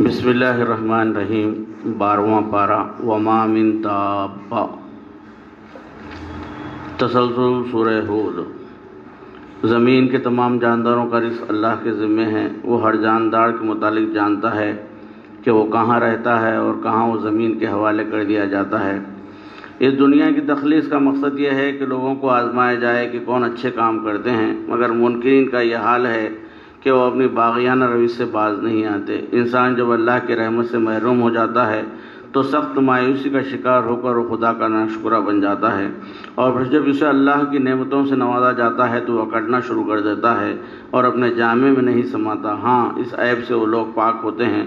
بسم اللہ الرحمن الرحیم 12واں پارہ وما من دابہ تسلسل سورہ ہود۔ زمین کے تمام جانداروں کا رزق اللہ کے ذمہ ہے۔ وہ ہر جاندار کے متعلق جانتا ہے کہ وہ کہاں رہتا ہے اور کہاں وہ زمین کے حوالے کر دیا جاتا ہے۔ اس دنیا کی تخلیص کا مقصد یہ ہے کہ لوگوں کو آزمایا جائے کہ کون اچھے کام کرتے ہیں، مگر منکرین کا یہ حال ہے کہ وہ اپنی باغیانہ روش سے باز نہیں آتے۔ انسان جب اللہ کی رحمت سے محروم ہو جاتا ہے تو سخت مایوسی کا شکار ہو کر وہ خدا کا ناشکرہ بن جاتا ہے، اور پھر جب اسے اللہ کی نعمتوں سے نوازا جاتا ہے تو وہ اکڑنا شروع کر دیتا ہے اور اپنے جامے میں نہیں سماتا۔ ہاں، اس عیب سے وہ لوگ پاک ہوتے ہیں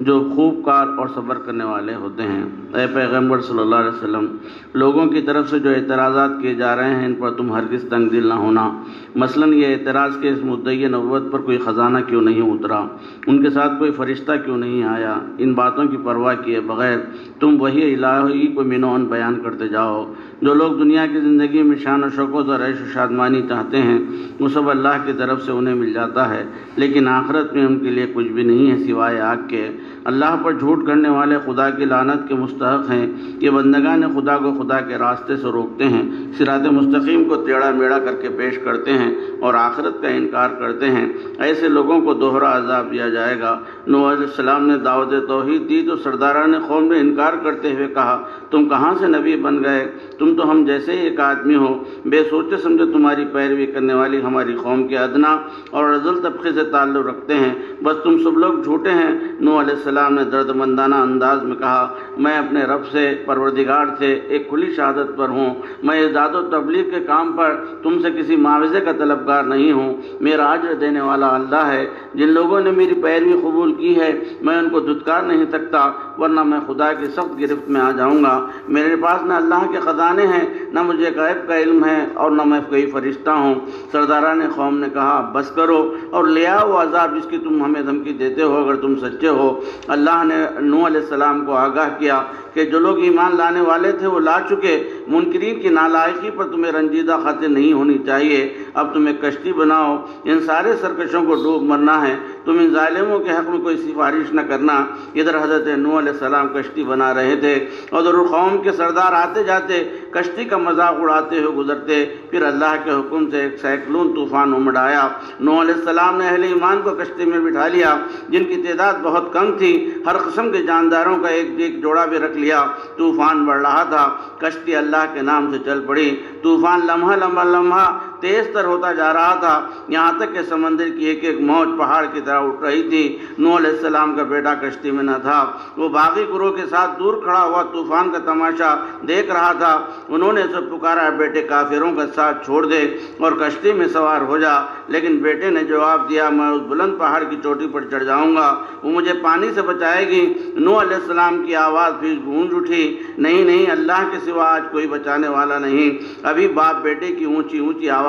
جو خوب کار اور صبر کرنے والے ہوتے ہیں۔ اے پیغمبر صلی اللہ علیہ وسلم، لوگوں کی طرف سے جو اعتراضات کیے جا رہے ہیں ان پر تم ہرگز تنگ دل نہ ہونا۔ مثلاً یہ اعتراض کہ اس مدعی نبوت پر کوئی خزانہ کیوں نہیں اترا، ان کے ساتھ کوئی فرشتہ کیوں نہیں آیا۔ ان باتوں کی پرواہ کیے بغیر تم وحی الہی کو مینون بیان کرتے جاؤ۔ جو لوگ دنیا کی زندگی میں شان و شوکت اور عیش و شادمانی چاہتے ہیں وہ سب اللہ کی طرف سے انہیں مل جاتا ہے، لیکن آخرت میں ان کے لیے کچھ بھی نہیں ہے سوائے آگ کے۔ اللہ پر جھوٹ کرنے والے خدا کی لعنت کے مستحق ہیں۔ یہ بندگان خدا کو خدا کے راستے سے روکتے ہیں، صراط مستقیم کو ٹیڑھا میڑھا کر کے پیش کرتے ہیں اور آخرت کا انکار کرتے ہیں۔ ایسے لوگوں کو دوہرا عذاب دیا جائے گا۔ نوح علیہ السلام نے دعوت توحید دی تو سرداران قوم نے انکار کرتے ہوئے کہا، تم کہاں سے نبی بن گئے؟ تم تو ہم جیسے ہی ایک آدمی ہو۔ بے سوچے سمجھے تمہاری پیروی کرنے والی ہماری قوم کے ادنا اور اذل طبقے سے تعلق رکھتے ہیں، بس تم سب لوگ جھوٹے ہیں۔ نوح علیہ السلام نے درد مندانہ انداز میں کہا، میں اپنے رب سے پروردگار سے ایک کھلی شہادت پر ہوں، میں اعداد و تبلیغ کے کام پر تم سے کسی معاوضے کا طلبگار نہیں ہوں۔ میرا اجر دینے والا اللہ ہے۔ جن لوگوں نے میری پیروی قبول کی ہے میں ان کو دھتکار نہیں سکتا، ورنہ میں خدا کی سخت گرفت میں آ جاؤں گا۔ میرے پاس نہ اللہ کے خزانے ہیں، نہ مجھے غیب کا علم ہے، اور نہ میں کوئی فرشتہ ہوں۔ سرداران قوم نے کہا، بس کرو اور لے آؤ وہ عذاب جس کی تم ہمیں دھمکی دیتے ہو اگر تم سچے ہو۔ اللہ نے نوح علیہ السلام کو آگاہ کیا کہ جو لوگ ایمان لانے والے تھے وہ لا چکے۔ منکرین کی نالائقی پر تمہیں رنجیدہ خاطر نہیں ہونی چاہیے۔ اب تم ایک کشتی بناؤ، ان سارے سرکشوں کو ڈوب مرنا ہے۔ تم ان ظالموں کے حق میں کوئی سفارش نہ کرنا۔ ادھر حضرت نوح علیہ السلام کشتی بنا رہے تھے، ادھر قوم کے سردار آتے جاتے کشتی کا مذاق اڑاتے ہوئے گزرتے۔ پھر اللہ کے حکم سے ایک سائیکلون طوفان امڑ آیا۔ نوح علیہ السلام نے اہل ایمان کو کشتی میں بٹھا لیا جن کی تعداد بہت کم تھی، ہر قسم کے جانداروں کا ایک جوڑا بھی رکھ لیا۔ طوفان بڑھ رہا تھا، کشتی اللہ کے نام سے چل پڑی۔ طوفان لمحہ تیز تر ہوتا جا رہا تھا، یہاں تک کہ سمندر کی ایک ایک موج پہاڑ کی طرح اٹھ رہی تھی۔ نوح علیہ السلام کا بیٹا کشتی میں نہ تھا، وہ باغی گروہ کے ساتھ دور کھڑا ہوا طوفان کا تماشا دیکھ رہا تھا۔ انہوں نے اسے پکارا، بیٹے کافروں کا ساتھ چھوڑ دے اور کشتی میں سوار ہو جا، لیکن بیٹے نے جواب دیا، میں اس بلند پہاڑ کی چوٹی پر چڑھ جاؤں گا، وہ مجھے پانی سے بچائے گی۔ نوح علیہ السلام کی آواز پھر گونج اٹھی، نہیں، اللہ کے سوا آج کوئی بچانے والا نہیں۔ ابھی باپ بیٹے کی اونچی اونچی آوازیں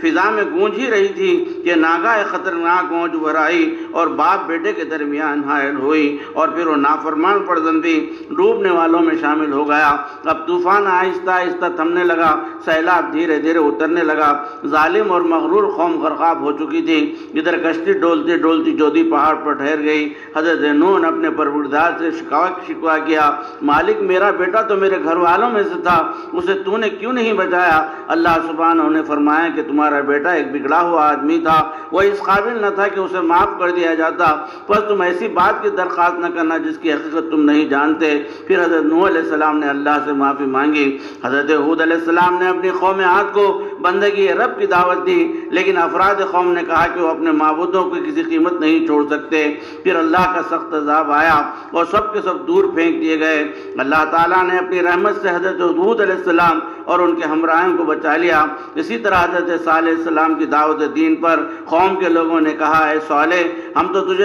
فضا میں گونج ہی رہی تھی کہ ناگہان خطرناک موج ابھر آئی اور باپ بیٹے کے درمیان حائل ہوئی، اور پھر وہ نافرمان فرزند بھی ڈوبنے والوں میں شامل ہو گیا۔ اب طوفان آہستہ آہستہ تھمنے لگا، سیلاب دھیرے دھیرے اترنے لگا۔ ظالم اور مغرور قوم غرقاب ہو چکی تھی۔ ادھر کشتی ڈولتی ڈولتی جودھی پہاڑ پر ٹھہر گئی۔ حضرت نوح نے اپنے پروردگار سے شکوہ کیا، مالک میرا بیٹا تو میرے گھر والوں میں سے تھا، اسے تو نے کیوں نہیں بچایا؟ اللہ سبحانہ نے فرمایا کہ تمہارا بیٹا ایک بگڑا ہوا آدمی تھا، وہ اس قابل نہ تھا کہ اسے معاف کر دیا جاتا، بس تم ایسی بات کی درخواست نہ کرنا جس کی حقیقت تم نہیں جانتے۔ پھر حضرت نوح علیہ السلام نے اللہ سے معافی مانگی۔ حضرت ہود علیہ السلام نے اپنی قوم عاد کو بندگی رب کی دعوت دی، لیکن افراد قوم نے کہا کہ وہ اپنے معبودوں کو کسی قیمت نہیں چھوڑ سکتے۔ پھر اللہ کا سخت عذاب آیا اور سب کے سب دور پھینک دیے گئے۔ اللہ تعالیٰ نے اپنی رحمت سے حضرت ہود علیہ السلام اور ان کے ہمراہیوں کو بچا لیا۔ اسی طرح حضرت صالح علیہ السلام کی دعوت دین پر قوم کے لوگوں نے کہا، اے صالح، ہم تو تجھ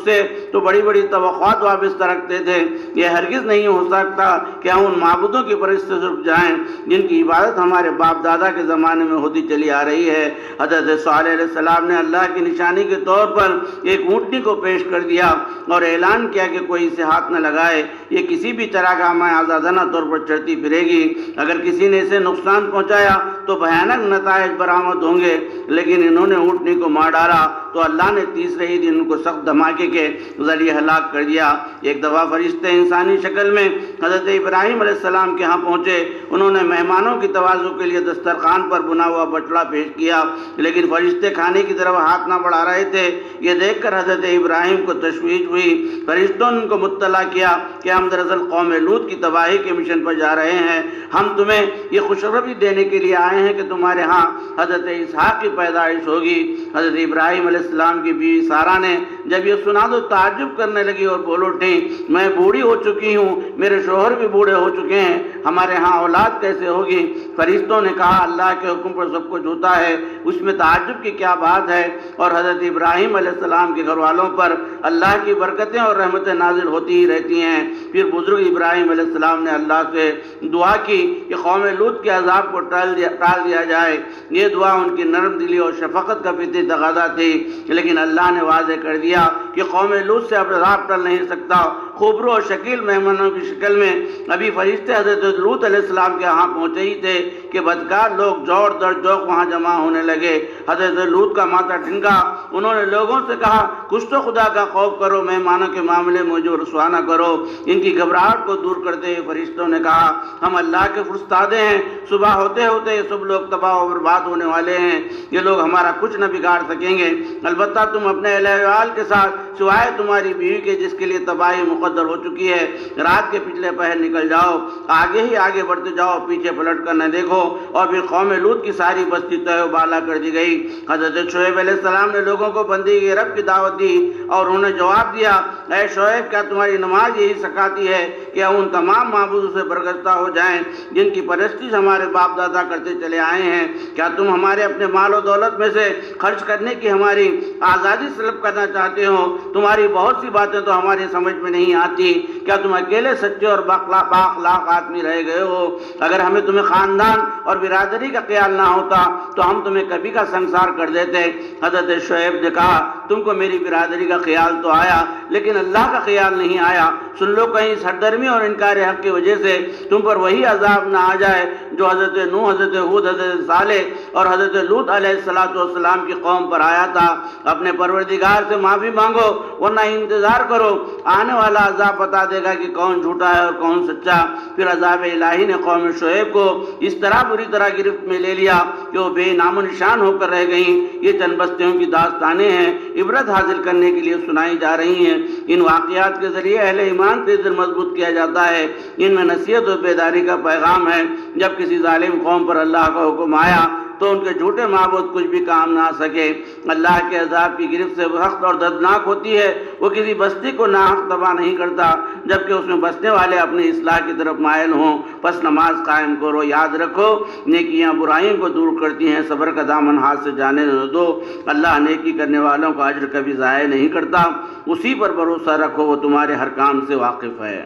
سے تو بڑی بڑی توقعات وابستہ رکھتے تھے، یہ ہرگز نہیں ہو سکتا کہ ہم ان معبودوں کی پرست سے رک جائیں جن کی عبادت ہمارے باپ دادا کے زمانے میں ہوتی چلی آ رہی ہے۔ حضرت صالح علیہ السلام نے اللہ کی نشانی کے طور پر ایک اونٹنی کو پیش کر دیا اور اعلان کیا کہ کوئی اسے ہاتھ نہ لگائے، یہ کسی بھی طرح کا میں آزادانہ طور پر چلتی پھرے گی، اگر کسی کسی نے اسے نقصان پہنچایا تو بھیانک نتائج برآمد ہوں گے، لیکن انہوں نے اونٹنی کو مار ڈالا تو اللہ نے تیسرے ہی دن ان کو سخت دھماکے کے ذریعے ہلاک کر دیا۔ ایک دفعہ فرشتے انسانی شکل میں حضرت ابراہیم علیہ السلام کے ہاں پہنچے۔ انہوں نے مہمانوں کی تواضع کے لیے دسترخوان پر بنا ہوا بٹلا پیش کیا، لیکن فرشتے کھانے کی طرف ہاتھ نہ بڑھا رہے تھے۔ یہ دیکھ کر حضرت ابراہیم کو تشویش ہوئی۔ فرشتوں نے ان کو مطلع کیا کہ ہم دراصل قوم لوط کی تباہی کے مشن پر جا رہے ہیں۔ ہم تمہیں یہ خوشخبری دینے کے لیے آئے ہیں کہ تمہارے ہاں حضرت اسحاق کی پیدائش ہوگی۔ حضرت ابراہیم علیہ السلام کی بیوی سارہ نے جب یہ سنا تو تعجب کرنے لگی اور بول اٹھی، میں بوڑھی ہو چکی ہوں، میرے شوہر بھی بوڑھے ہو چکے ہیں، ہمارے ہاں اولاد کیسے ہوگی؟ فرشتوں نے کہا، اللہ کے حکم پر سب کچھ ہوتا ہے، اس میں تعجب کی کیا بات ہے؟ اور حضرت ابراہیم علیہ السلام کے گھر والوں پر اللہ کی برکتیں اور رحمتیں نازل ہوتی ہی رہتی ہیں۔ پھر بزرگ ابراہیم علیہ السلام نے اللہ سے دعا کی کہ قوم لوط کے عذاب کو ٹال دیا جائے۔ یہ دعا ان کی نرم دلی اور شفقت کا فطری تقاضا تھی، لیکن اللہ نے واضح کر دیا کہ قوم لوط سے اب عذاب ٹل نہیں سکتا۔ خوبرو اور شکیل مہمانوں کی شکل میں ابھی فرشتے حضرت لوط علیہ السلام کے ہاں پہنچے ہی تھے کہ بدکار لوگ جوڑ در جوق وہاں جمع ہونے لگے۔ حضرت لوط کا ماتھا ٹھنکا، انہوں نے لوگوں سے کہا، کچھ تو خدا کا خوف کرو، مہمانوں کے معاملے میں مجھے رسوا نہ کرو۔ ان کی گھبراہٹ کو دور کرتے ہوئے فرشتوں نے کہا، ہم اللہ کے فرستادے ہیں، صبح ہوتے ہوتے یہ سب لوگ تباہ و برباد ہونے والے ہیں، یہ لوگ ہمارا کچھ نہ بگاڑ سکیں گے، البتہ تم اپنے اہل ویال کے ساتھ سوائے تمہاری بیوی کے جس کے لیے تباہی مقدر ہو چکی ہے، رات کے پچھلے پہر نکل جاؤ، آگے ہی آگے بڑھتے جاؤ، پیچھے پلٹ کر نہ دیکھو۔ اور پھر قوم لوط کی ساری بستی تہہ و بالا کر دی گئی۔ حضرت شعیب علیہ السلام نے لوگوں کو بندگی کے رب کی دعوت دی اور انہوں نے جواب دیا، اے شعیب، کیا تمہاری نماز یہی سکھاتی ہے کہ ہم ان تمام معبودوں سے برگزیدہ ہو جائیں جن کی پرستش ہمارے باپ دادا کرتے چلے آئے ہیں؟ کیا تم ہمارے اپنے مال و دولت میں سے خرچ کرنے کی ہماری آزادی سلب کرنا چاہتے ہو؟ تمہاری بہت سی باتیں تو ہماری سمجھ میں نہیں آتی، کیا تم اکیلے سچے اور بااخلاق آدمی رہ گئے ہو؟ اگر ہمیں تمہیں خاندان اور برادری کا خیال نہ ہوتا تو ہم تمہیں کبھی کا سنسار کر دیتے۔ حضرت شعیب نے کہا، تم کو میری برادری کا خیال تو آیا لیکن اللہ کا خیال نہیں آیا۔ سن لو، کہیں سردرمی اور انکار حق کی وجہ سے تم پر وہی عذاب نہ آ جائے جو حضرت نوح، حضرت ہود، حضرت صالح اور حضرت لوط علیہ السلام کی قوم پر آیا تھا۔ اپنے پروردگار سے معافی مانگو ورنہ انتظار کرو، آنے والا عذاب بتا دے گا کہ کون جھوٹا ہے اور کون سچا۔ پھر عذاب الہی نے قوم شعیب کو اس طرح بری طرح گرفت میں لے لیا کہ وہ بے نام و نشان ہو کر رہ گئیں۔ یہ چند بستیوں کی داستانیں ہیں، عبرت حاصل کرنے کے لیے سنائی جا رہی ہیں۔ ان واقعات کے ذریعے اہل ایمان سے دل مضبوط کیا جاتا ہے، ان میں نصیحت و بیداری کا پیغام ہے۔ جب کسی ظالم قوم پر اللہ کا حکم آیا تو ان کے جھوٹے معبود کچھ بھی کام نہ آ سکے۔ اللہ کے عذاب کی گرفت سے سخت اور دردناک ہوتی ہے، وہ کسی بستی کو ناحق تباہ نہیں کرتا جبکہ اس میں بسنے والے اپنی اصلاح کی طرف مائل ہوں۔ پس نماز قائم کرو، یاد رکھو نیکیاں برائیوں کو دور کرتی ہیں، صبر کا دامن ہاتھ سے جانے نہ دو، اللہ نیکی کرنے والوں کا اجر کبھی ضائع نہیں کرتا، اسی پر بھروسہ رکھو، وہ تمہارے ہر کام سے واقف ہے۔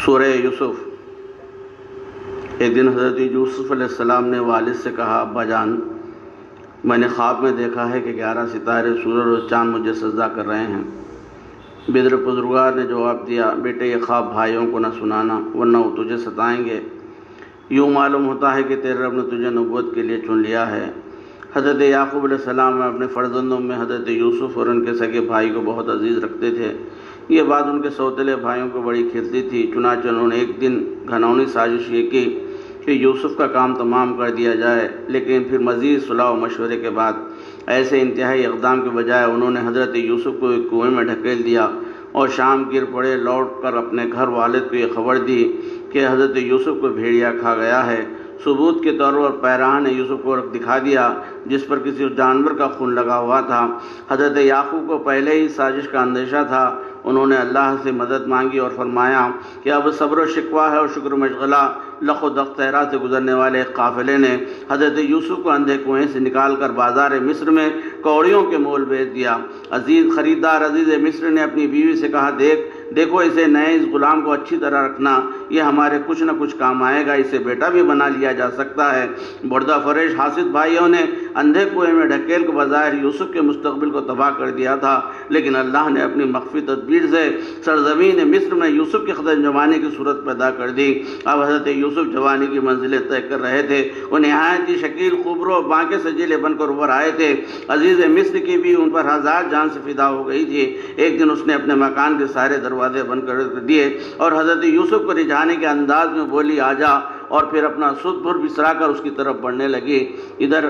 سورہ یوسف۔ ایک دن حضرت یوسف علیہ السلام نے والد سے کہا، ابا جان، میں نے خواب میں دیکھا ہے کہ 11 ستارے، سورج اور چاند مجھے سجدہ کر رہے ہیں۔ بدر بزرگوار نے جواب دیا، بیٹے یہ خواب بھائیوں کو نہ سنانا ورنہ وہ تجھے ستائیں گے، یوں معلوم ہوتا ہے کہ تیرے رب نے تجھے نبوت کے لیے چن لیا ہے۔ حضرت یعقوب علیہ السلام اپنے فرزندوں میں حضرت یوسف اور ان کے سگے بھائی کو بہت عزیز رکھتے تھے۔ یہ بات ان کے سوتیلے بھائیوں کو بڑی کھلتی تھی، چنانچہ انہوں نے ایک دن گھناؤنی سازش یہ کی کہ یوسف کا کام تمام کر دیا جائے، لیکن پھر مزید صلاح و مشورے کے بعد ایسے انتہائی اقدام کے بجائے انہوں نے حضرت یوسف کو ایک کنویں میں ڈھکیل دیا اور شام گر پڑے لوٹ کر اپنے گھر والد کو یہ خبر دی کہ حضرت یوسف کو بھیڑیا کھا گیا ہے۔ ثبوت کے طور پر پیراہن نے یوسف کو رکھ دکھا دیا جس پر کسی جانور کا خون لگا ہوا تھا۔ حضرت یعقوب کو پہلے ہی سازش کا اندیشہ تھا، انہوں نے اللہ سے مدد مانگی اور فرمایا کہ اب صبر و شکوہ ہے اور شکر و مشغلہ۔ لخ و دخت صحرا سے گزرنے والے ایک قافلے نے حضرت یوسف کو اندھے کنویں سے نکال کر بازار مصر میں کوڑیوں کے مول بیچ دیا۔ عزیز خریدار عزیز مصر نے اپنی بیوی سے کہا، دیکھ دیکھو اسے نئے اس غلام کو اچھی طرح رکھنا، یہ ہمارے کچھ نہ کچھ کام آئے گا، اسے بیٹا بھی بنا لیا جا سکتا ہے۔ بردہ فریش حاسد بھائیوں نے اندھے کنویں میں ڈھکیل کو بظاہر یوسف کے مستقبل کو تباہ کر دیا تھا، لیکن اللہ نے اپنی مخفی تدبیر سے سرزمین مصر میں یوسف کی ختم جوانی کی صورت پیدا کر دی۔ اب حضرت یوسف جوانی کی منزلیں طے کر رہے تھے، وہ نہایت ہی شکیل خوبرو بانکے سجیلے بن کر ابھر آئے تھے۔ عزیز مصر کی بھی ان پر ہزار جان سے فدا ہو گئی تھی۔ ایک دن اس نے اپنے مکان کے سارے دروازے بند کر دیے اور حضرت یوسف کو رجھانے کے انداز میں بولی آجا، اور پھر اپنا سد بھر بسرا کر اس کی طرف بڑھنے لگی۔ ادھر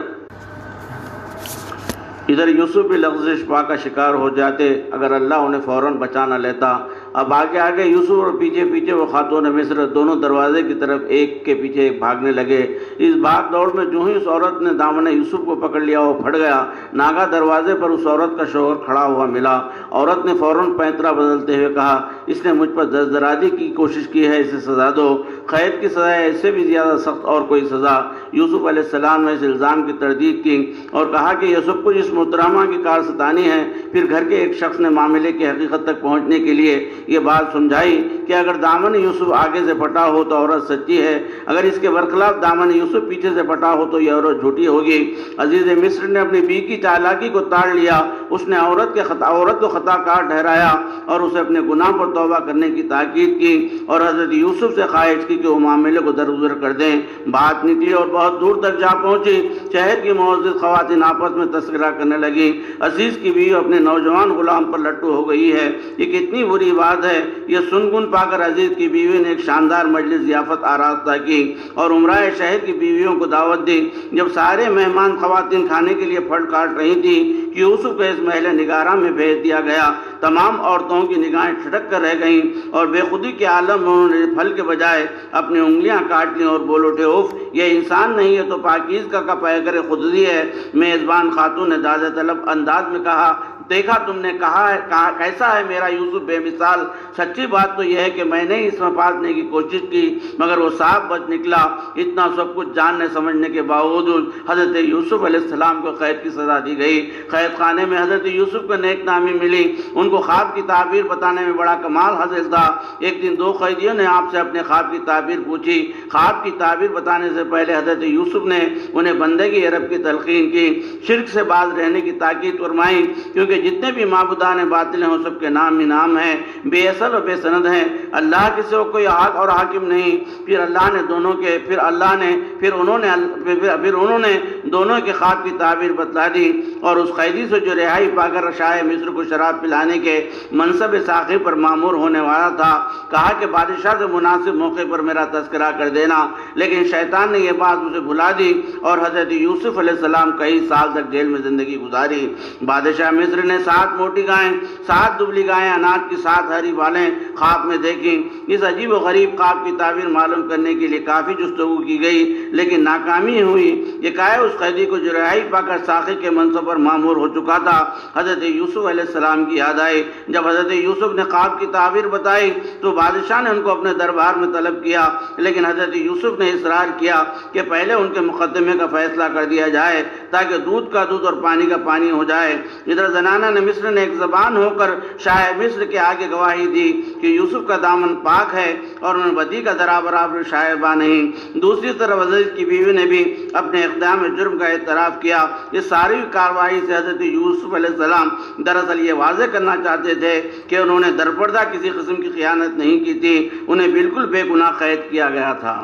یوسف بھی لغزش پا کا شکار ہو جاتے اگر اللہ انہیں فوراً بچا نہ لیتا۔ اب آگے آگے یوسف اور پیچھے پیچھے وہ خاتون مصر دونوں دروازے کی طرف ایک کے پیچھے ایک بھاگنے لگے۔ اس بھاگ دوڑ میں جو ہی اس عورت نے دامن یوسف کو پکڑ لیا وہ پھٹ گیا۔ ناگا دروازے پر اس عورت کا شوہر کھڑا ہوا ملا۔ عورت نے فوراً پینترا بدلتے ہوئے کہا، اس نے مجھ پر دستدرازی کی کوشش کی ہے، اسے سزا دو۔ قید کی سزا ہے، اس سے بھی زیادہ سخت اور کوئی سزا۔ یوسف علیہ السلام نے اس الزام کی تردید کی اور کہا کہ یہ سب کچھ اس محترمہ کی کارستانی ہے۔ پھر گھر کے ایک شخص نے معاملے کی حقیقت تک پہنچنے کے لیے یہ بات سمجھائی کہ اگر دامن یوسف آگے سے پھٹا ہو تو عورت سچی ہے، اگر اس کے برخلاف دامن یوسف پیچھے سے پھٹا ہو تو یہ عورت جھوٹی ہوگی۔ عزیز مصر نے اپنی بیوی کی چالاکی کو تاڑ لیا۔ اس نے عورت کو خطا کار ٹھہرایا اور اسے اپنے گناہ پر توبہ کرنے کی تاکید کی اور حضرت یوسف سے خواہش کی کہ وہ معاملے کو درگزر کر دیں۔ بات نکلی اور بہت دور تک جا پہنچی۔ شہر کی معزز خواتین آپس میں تذکرہ کرنے لگی، عزیز کی بیوی اپنے نوجوان غلام پر لٹو ہو گئی ہے، یہ کتنی بری بات ہے۔ یہ سنگن پا کر عزیز کی بیوی نے ایک شاندار مجلس ضیافت آراستہ کی اور عمرائے شہر کی بیویوں کو دعوت دی۔ جب سارے مہمان خواتین کھانے کے لیے پھل کاٹ رہی تھی کہ یوسف کو اس محل نگارہ میں بھیج دیا گیا۔ تمام عورتوں کی نگاہیں ٹھٹک کر رہ گئیں اور بے خودی کے عالم میں انہوں نے پھل کے بجائے اپنی انگلیاں کاٹ لیں اور بول اٹھے، اوف، یہ انسان نہیں ہے تو پاکیزگی کا پیکر خودی ہے۔ میزبان خاتون نے داد طلب انداز میں کہا، دیکھا تم نے کہا کیسا ہے میرا یوسف بے مثال۔ سچی بات تو یہ ہے کہ میں نے اس میں پالنے کی کوشش کی مگر وہ صاف بچ نکلا۔ اتنا سب کچھ جاننے سمجھنے کے باوجود حضرت یوسف علیہ السلام کو قید کی سزا دی گئی۔ قید خانے میں حضرت یوسف کو نیک نامی ملی۔ ان کو خواب کی تعبیر بتانے میں بڑا کمال حاصل تھا۔ ایک دن دو قیدیوں نے آپ سے اپنے خواب کی تعبیر پوچھی۔ خواب کی تعبیر بتانے سے پہلے حضرت یوسف نے انہیں بندگی رب کی تلقین کی، شرک سے باز رہنے کی تاکید فرمائی، کیونکہ جتنے بھی معبودان باطل ہیں وہ سب کے نام ہی نام ہیں، بے اصل و بے سند ہیں، اللہ کے سوا کوئی حق اور حاکم نہیں۔ پھر انہوں نے دونوں کے خواب کی تعبیر بتلا دی اور اس قیدی سے جو رہائی پا کر شاہ مصر کو شراب پلانے کے منصب ساقی پر مامور ہونے والا تھا، کہا کہ بادشاہ سے مناسب موقع پر میرا تذکرہ کر دینا، لیکن شیطان نے یہ بات اسے بھلا دی اور حضرت یوسف علیہ السلام کئی سال تک جیل میں زندگی گزاری۔ بادشاہ مصر نے 7 موٹی گائیں، 7 دبلی گائیں، اناج کی 7 ہری بالیں خواب میں دیکھی۔ اس عجیب و غریب خواب کی تعبیر معلوم کرنے کے لیے کافی جستجو کی گئی لیکن ناکامی ہوئی۔ یہ کہا اس قیدی کو جو رہائی پا کر ساقی کے منصب پر مامور ہو چکا تھا۔ حضرت یوسف علیہ السلام کی یاد آئی۔ جب حضرت یوسف نے خواب کی تعبیر بتائی تو بادشاہ نے ان کو اپنے دربار میں طلب کیا، لیکن حضرت یوسف نے اصرار کیا کہ پہلے ان کے مقدمے کا فیصلہ کر دیا جائے تاکہ دودھ کا دودھ اور پانی کا پانی ہو جائے۔ ادھر زنانہ نے مصر نے ایک زبان ہو کر شاہ مصر کے آگے گواہی دی کہ یوسف کا دامن پاک ہے اور انہیں بدی کا ذرا برابر شائبہ نہیں۔ دوسری طرف عزیز کی بیوی نے بھی اپنے اقدام جرم کا اعتراف کیا۔ اس ساری کارروائی سے حضرت یوسف علیہ السلام دراصل یہ واضح کرنا چاہتے تھے کہ انہوں نے درپردہ کسی قسم کی خیانت نہیں کی تھی، انہیں بالکل بے گناہ قید کیا گیا تھا۔